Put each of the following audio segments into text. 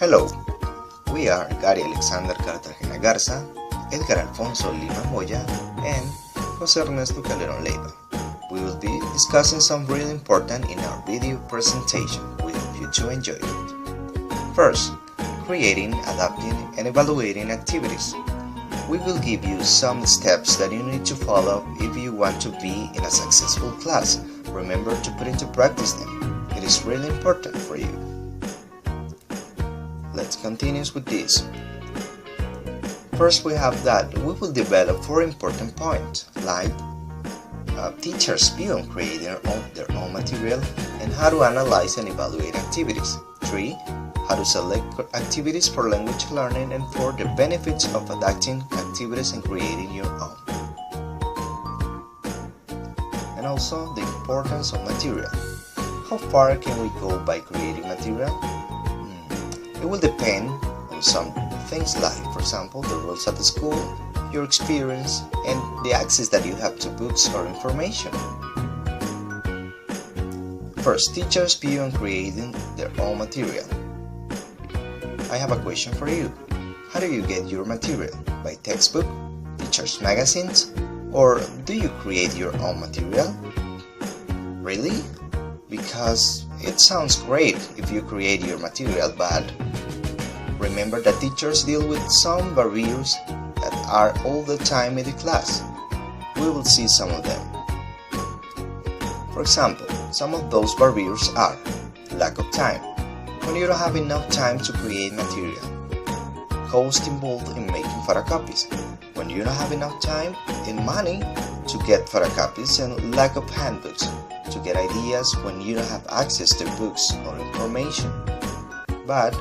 Hello, we are Gary Alexander Cartagena Garza, Edgar Alfonso Lima Moya, and Jose Ernesto Calderon Leiva. We will be discussing some really important in our video presentation. We hope you to enjoy it. First, creating, adapting, and evaluating activities. We will give you some steps that you need to follow if you want to be in a successful class. Remember to put into practice them. It is really important for you. Let's continue with this. First, we have that we will develop 4 important points, like teachers' view on creating their own material and how to analyze and evaluate activities. 3. How to select activities for language learning, and 4. The benefits of adapting activities and creating your own. And also the importance of material. How far can we go by creating material? It will depend on some things like, for example, the rules at the school, your experience, and the access that you have to books or information. First, teachers' view on creating their own material. I have a question for you. How do you get your material? By textbook, teachers' magazines, or do you create your own material? Really? Because it sounds great if you create your material, but remember that teachers deal with some barriers that are all the time in the class. We will see some of them. For example, some of those barriers are lack of time, when you don't have enough time to create material; cost involved in making photocopies, when you don't have enough time and money to get photocopies; and lack of handbooks, to get ideas when you don't have access to books or information. But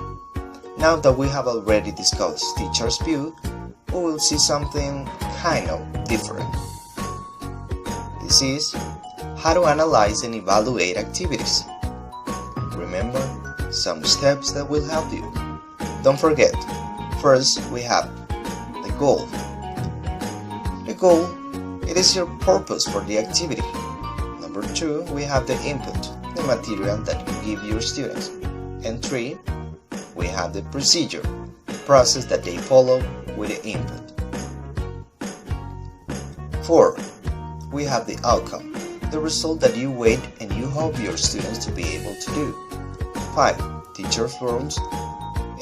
now that we have already discussed teacher's view, we will see something kind of different. This is how to analyze and evaluate activities. Remember some steps that will help you. Don't forget, first we have the goal. The goal, it is your purpose for the activity. Number 2, we have the input, the material that you give your students. And 3, we have the procedure, the process that they follow with the input. 4, we have the outcome, the result that you wait and you hope your students to be able to do. 5, teacher's roles.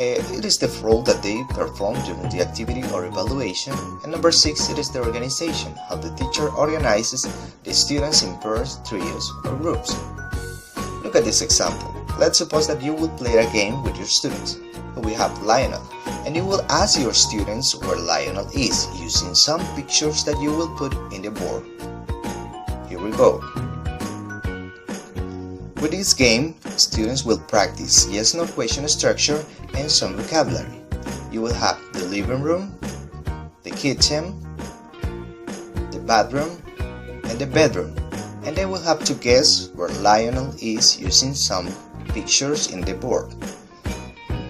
It is the role that they perform during the activity or evaluation. And number 6, it is the organization, how the teacher organizes the students in pairs, trios, or groups. Look at this example. Let's suppose that you will play a game with your students. We have Lionel, and you will ask your students where Lionel is using some pictures that you will put in the board. Here we go. With this game, students will practice yes/no question structure and some vocabulary. You will have the living room, the kitchen, the bathroom, and the bedroom, and they will have to guess where Lionel is using some pictures in the board.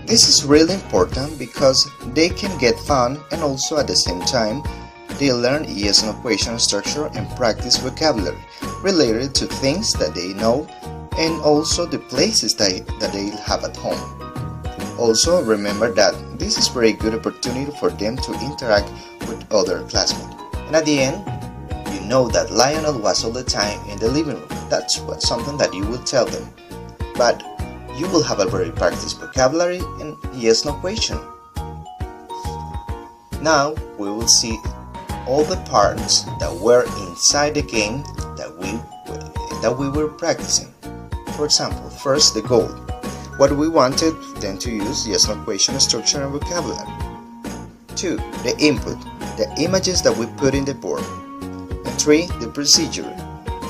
This is really important because they can get fun, and also at the same time they learn yes/no question structure and practice vocabulary related to things that they know, and also the places that they have at home. Also, remember that this is a very good opportunity for them to interact with other classmates. And at the end, you know that Lionel was all the time in the living room. That's something that you will tell them. But you will have already practiced vocabulary and yes/no question. Now we will see all the parts that were inside the game that we were practicing. For example, first the goal. What we wanted them to use yes/no question structure and vocabulary. 2. The input, the images that we put in the board. And 3. The procedure,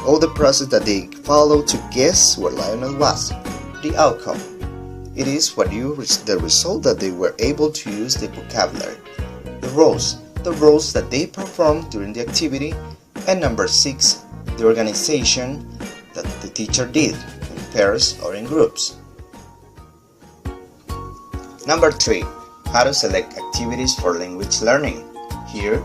all the process that they follow to guess where Lionel was. The outcome, it is the result that they were able to use the vocabulary. The roles that they performed during the activity. And number 6, the organization that the teacher did in pairs or in groups. Number 3, how to select activities for language learning. Here,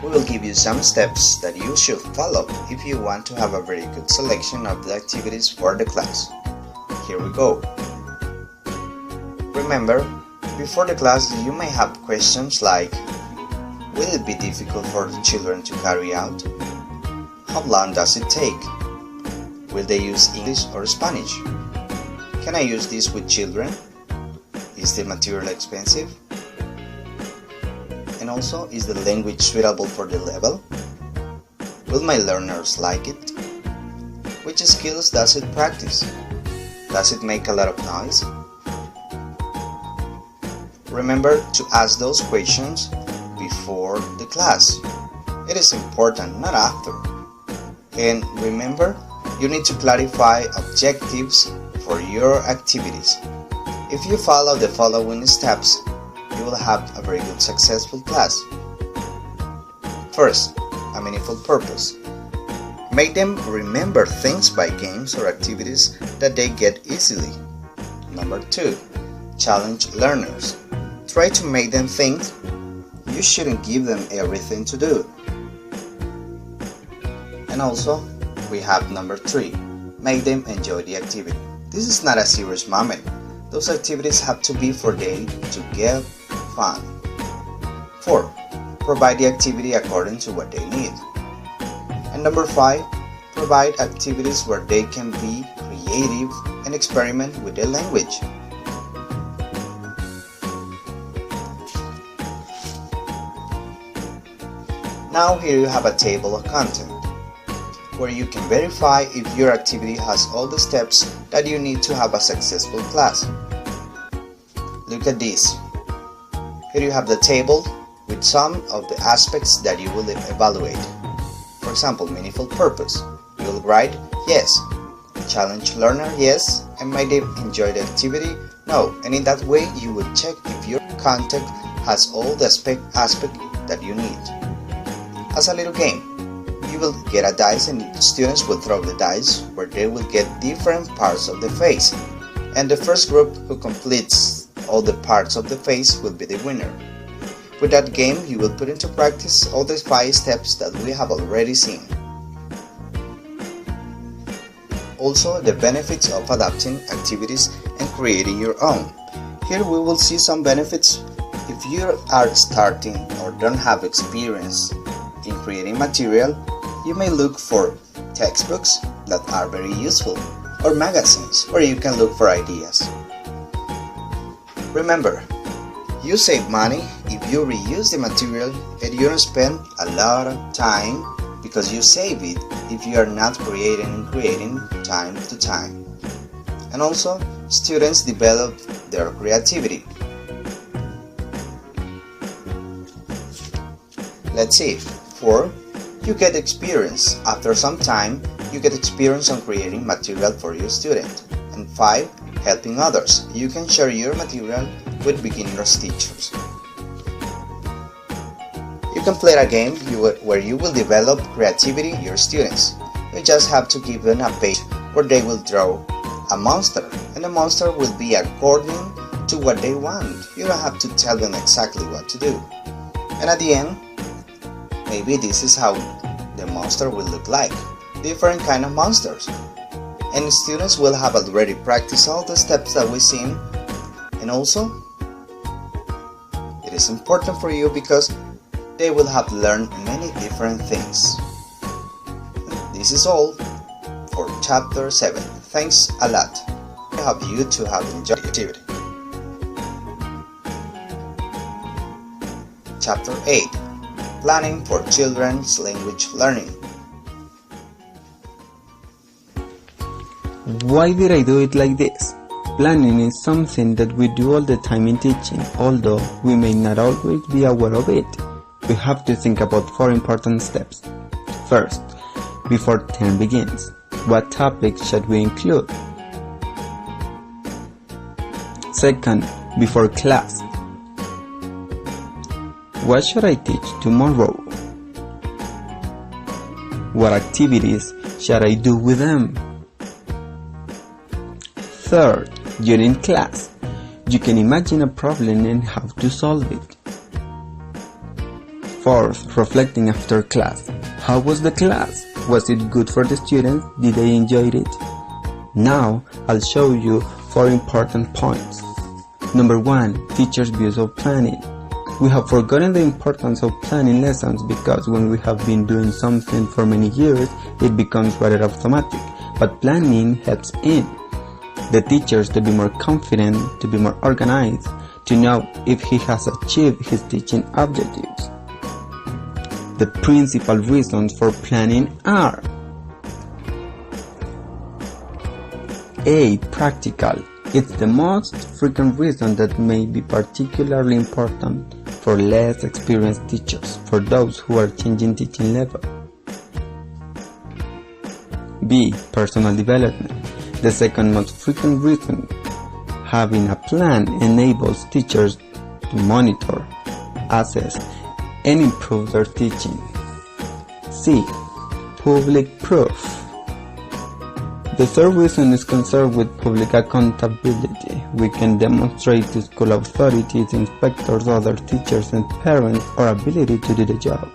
we will give you some steps that you should follow if you want to have a very good selection of the activities for the class. Here we go. Remember Before the class, you may have questions like, will it be difficult for the children to carry out? How long does it take? Will they use English or Spanish? Can I use this with children? Is the material expensive? And also, is the language suitable for the level? Will my learners like it? Which skills does it practice? Does it make a lot of noise? Remember to ask those questions before the class. It is important, not after. And remember, you need to clarify objectives for your activities. If you follow the following steps, you will have a very good successful class. First, a meaningful purpose. Make them remember things by games or activities that they get easily. Number 2, challenge learners. Try to make them think you shouldn't give them everything to do. And also, we have number 3, make them enjoy the activity. This is not a serious moment. Those activities have to be for them to get fun. 4, provide the activity according to what they need. And number 5, provide activities where they can be creative and experiment with the language. Now here you have a table of content, where you can verify if your activity has all the steps that you need to have a successful class. Look at this. Here you have the table with some of the aspects that you will evaluate. For example, meaningful purpose. You will write yes, challenge learner yes, and may they enjoy the activity? No, and in that way you will check if your content has all the aspect that you need. As a little game, you will get a dice and students will throw the dice where they will get different parts of the face, and the first group who completes all the parts of the face will be the winner. With that game, you will put into practice all the 5 steps that we have already seen. Also, the benefits of adapting activities and creating your own. Here we will see some benefits. If you are starting or don't have experience in creating material, you may look for textbooks that are very useful, or magazines where you can look for ideas. Remember, you save money if you reuse the material and you don't spend a lot of time, because you save it if you are not creating time to time. And also, students develop their creativity. Let's see. 4, you get experience. After some time, you get experience on creating material for your student. And 5, helping others. You can share your material with beginners teachers. You can play a game where you will develop creativity in your students. You just have to give them a page where they will draw a monster, and the monster will be according to what they want. You don't have to tell them exactly what to do. And at the end, maybe this is how the monster will look like. Different kind of monsters. And students will have already practiced all the steps that we've seen. And also, it is important for you because they will have learned many different things. This is all for chapter 7. Thanks a lot. I hope you too have enjoyed the activity. Chapter 8. Planning for children's language learning. Why did I do it like this? Planning is something that we do all the time in teaching, although we may not always be aware of it. We have to think about 4 important steps. First, before term begins, what topics should we include? Second, before class, what should I teach tomorrow? What activities should I do with them? Third, during class, you can imagine a problem and how to solve it. Fourth, reflecting after class. How was the class? Was it good for the students? Did they enjoy it? Now, I'll show you 4 important points. Number 1. Teachers' views of planning. We have forgotten the importance of planning lessons because when we have been doing something for many years, it becomes rather automatic. But planning helps the teachers to be more confident, to be more organized, to know if he has achieved his teaching objectives. The principal reasons for planning are: A. Practical. It's the most frequent reason that may be particularly important for less experienced teachers, for those who are changing teaching level. B. Personal development. The second most frequent reason. Having a plan enables teachers to monitor, assess, and improve their teaching. C. Public proof. The third reason is concerned with public accountability. We can demonstrate to school authorities, inspectors, other teachers, and parents our ability to do the job.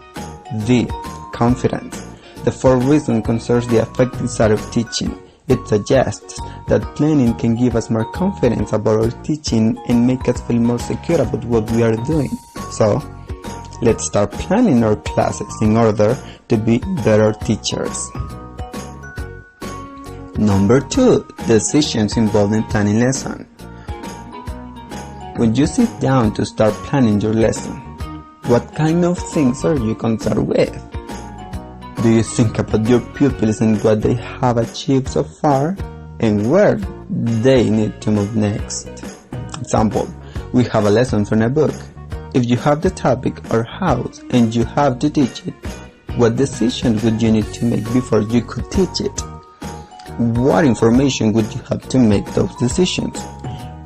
D. Confidence. The fourth reason concerns the effective side of teaching. It suggests that planning can give us more confidence about our teaching and make us feel more secure about what we are doing. So, let's start planning our classes in order to be better teachers. Number 2. Decisions involved in planning lesson. When you sit down to start planning your lesson, what kind of things are you concerned with? Do you think about your pupils and what they have achieved so far and where they need to move next? Example, we have a lesson from a book. If you have the topic or house and you have to teach it, what decisions would you need to make before you could teach it? What information would you have to make those decisions?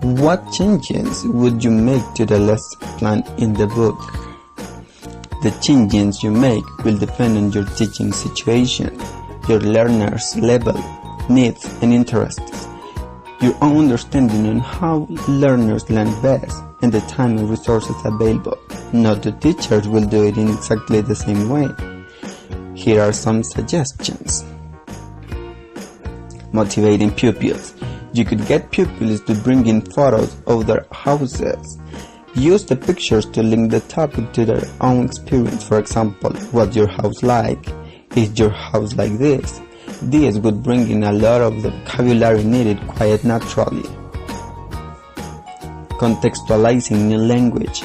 What changes would you make to the lesson plan in the book? The changes you make will depend on your teaching situation, your learner's level, needs and interests, your own understanding on how learners learn best, and the time and resources available. Not the teachers will do it in exactly the same way. Here are some suggestions. Motivating pupils. You could get pupils to bring in photos of their houses. Use the pictures to link the topic to their own experience. For example, what's your house like? Is your house like this? This would bring in a lot of the vocabulary needed quite naturally. Contextualizing new language.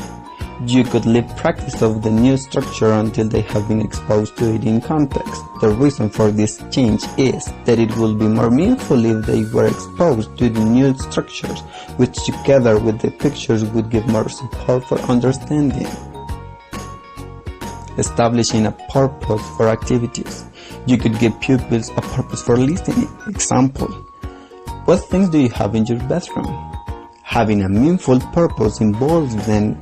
You could leave practice of the new structure until they have been exposed to it in context. The reason for this change is that it will be more meaningful if they were exposed to the new structures, which together with the pictures would give more support for understanding. Establishing a purpose for activities. You could give pupils a purpose for listening. Example, what things do you have in your bathroom? Having a meaningful purpose involves them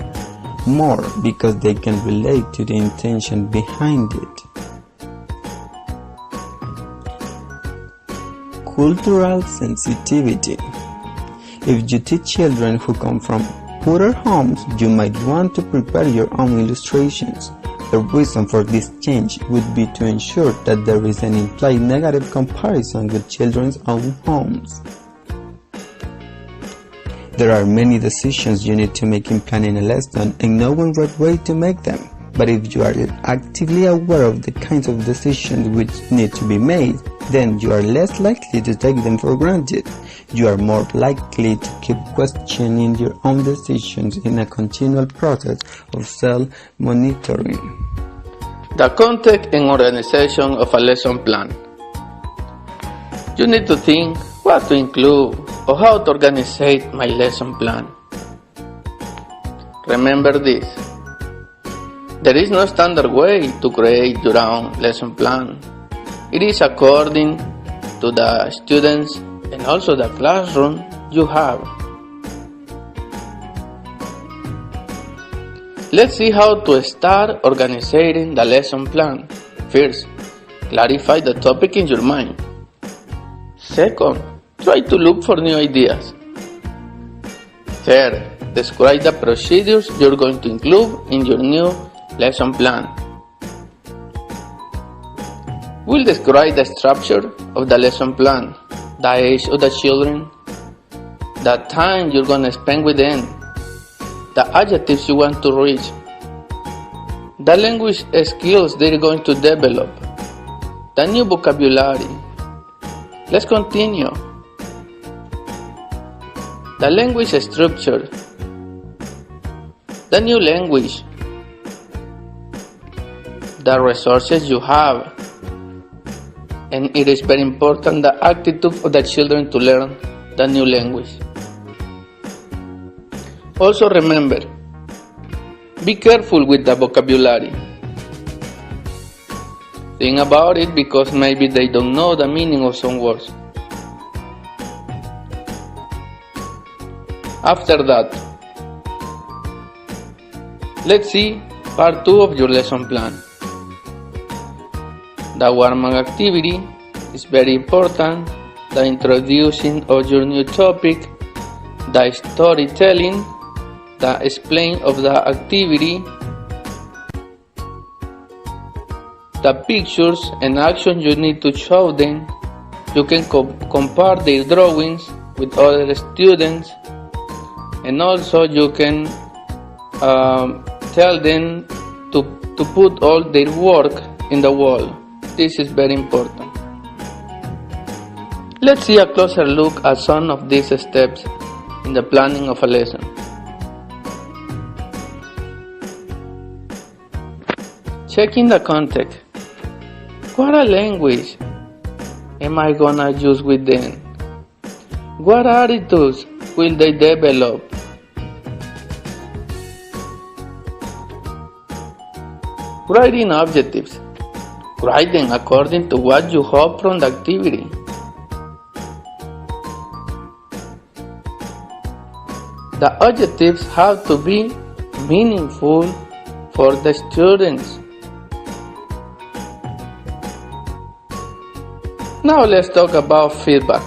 more because they can relate to the intention behind it. Cultural sensitivity. If you teach children who come from poorer homes, you might want to prepare your own illustrations. The reason for this change would be to ensure that there is an implied negative comparison with children's own homes. There are many decisions you need to make in planning a lesson and knowing what way to make them. But if you are actively aware of the kinds of decisions which need to be made, then you are less likely to take them for granted. You are more likely to keep questioning your own decisions in a continual process of self-monitoring. The content and organization of a lesson plan. You need to think what to include or how to organize my lesson plan. Remember this. There is no standard way to create your own lesson plan. It is according to the students and also the classroom you have. Let's see how to start organizing the lesson plan. First, clarify the topic in your mind. Second, try to look for new ideas. Third, describe the procedures you're going to include in your new lesson plan. We'll describe the structure of the lesson plan, the age of the children, the time you're gonna spend with them, the adjectives you want to reach, the language skills they're going to develop, the new vocabulary. Let's continue. The language structure, the new language, the resources you have, and it is very important the attitude of the children to learn the new language. Also remember, be careful with the vocabulary. Think about it because maybe they don't know the meaning of some words. After that, let's see part 2 of your lesson plan. The warm-up activity is very important, the introducing of your new topic, the storytelling, the explain of the activity, the pictures and actions you need to show them. You can compare their drawings with other students, and also you can tell them to put all their work in the wall. This is very important. Let's see a closer look at some of these steps in the planning of a lesson. Checking the context. What a language am I gonna use with them? What attitudes will they develop? Writing objectives. Write them according to what you hope from the activity. The objectives have to be meaningful for the students. Now let's talk about feedback.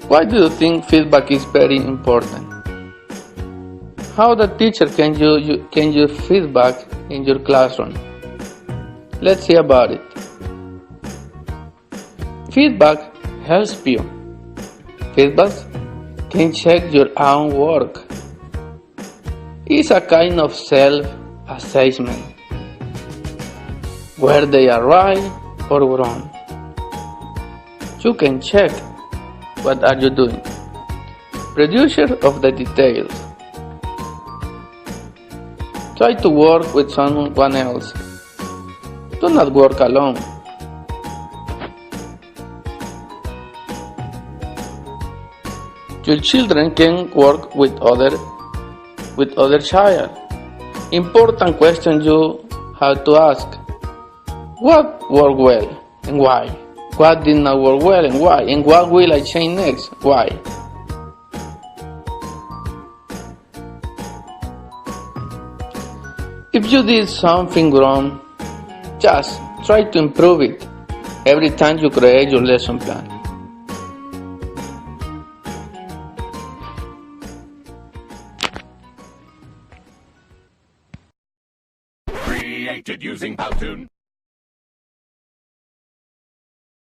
Why do you think feedback is very important? How the teacher can use feedback in your classroom? Let's see about it. Feedback helps you. Feedback can check your own work. It's a kind of self-assessment, where they are right or wrong. You can check what are you doing. Producer of the details. Try to work with someone else. Do not work alone. Your children can work with other child. Important question you have to ask. What worked well and why? What did not work well and why? And what will I change next? Why? If you did something wrong, just try to improve it every time you create your lesson plan. Created using Powtoon.